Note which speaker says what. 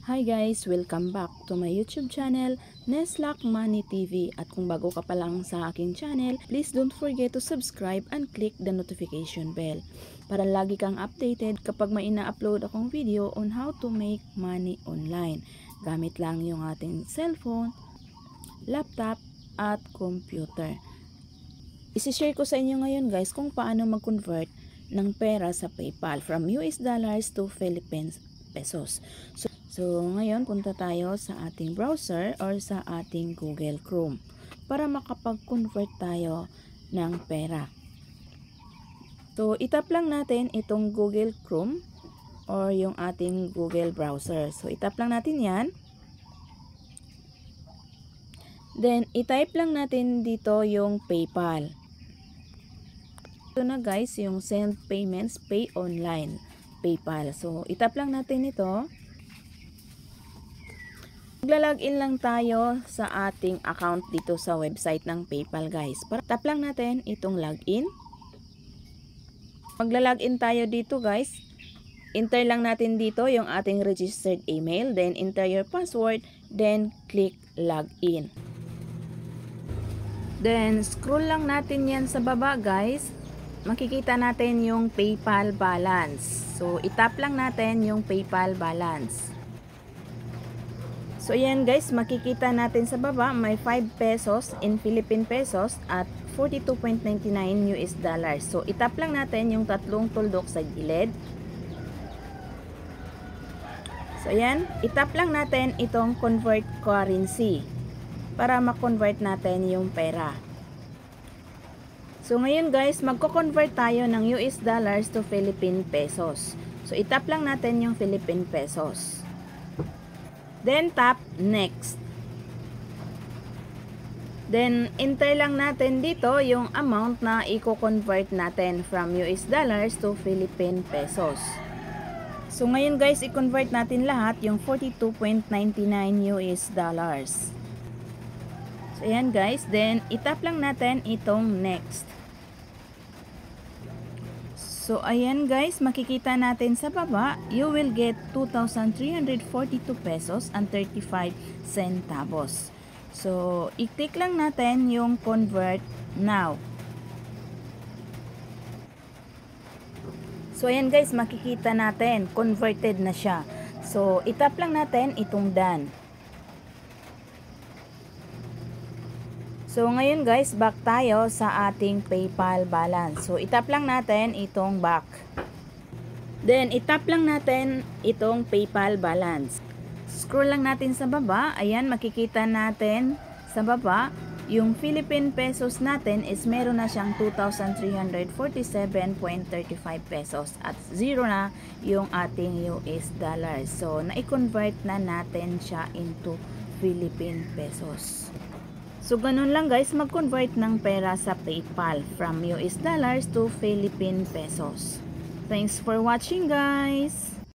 Speaker 1: Hi guys! Welcome back to my YouTube channel, Neslac Money TV. At kung bago ka pa lang sa aking channel, please don't forget to subscribe and click the notification bell para lagi kang updated kapag may ina-upload akong video on how to make money online. Gamit lang yung ating cellphone, laptop, at computer. Isishare ko sa inyo ngayon guys kung paano mag-convert ng pera sa PayPal from US dollars to Philippine pesos. So, ngayon punta tayo sa ating browser or sa ating Google Chrome para makapag-convert tayo ng pera. So, itap lang natin itong Google Chrome or yung ating Google browser. So, itap lang natin yan. Then, itype lang natin dito yung PayPal. Ito na guys, yung send payments, pay online, PayPal. So, itap lang natin ito. Magla-login lang tayo sa ating account dito sa website ng PayPal guys. Tap lang natin itong login. Magla-login tayo dito guys. Enter lang natin dito yung ating registered email. Then enter your password. Then click login. Then scroll lang natin yan sa baba guys. Makikita natin yung PayPal balance. So itap lang natin yung PayPal balance. So ayan guys, makikita natin sa baba may 5 pesos in Philippine pesos at 42.99 US dollars. So itap lang natin yung tatlong tuldok sa gilid. So ayan, itap lang natin itong convert currency para ma-convert natin yung pera. So ngayon guys, magko-convert tayo ng US dollars to Philippine pesos. So itap lang natin yung Philippine pesos. Then tap next. Then enter lang natin dito yung amount na i-convert natin from US dollars to Philippine pesos. So ngayon guys, i-convert natin lahat yung 42.99 US dollars. So ayan guys, then itap lang natin itong next. So, ayan guys, makikita natin sa baba, you will get 2,342 pesos and 35 centavos. So, i-click lang natin yung convert now. So, ayan guys, makikita natin, converted na siya. So, itap lang natin itong done. So, ngayon guys, back tayo sa ating PayPal balance. So, itap lang natin itong back. Then, itap lang natin itong PayPal balance. Scroll lang natin sa baba. Ayan, makikita natin sa baba, yung Philippine pesos natin is meron na siyang 2,347.35 pesos at zero na yung ating US dollars. So, na-convert na natin siya into Philippine pesos. So, ganun lang guys, mag-convert ng pera sa PayPal from US dollars to Philippine pesos. Thanks for watching guys!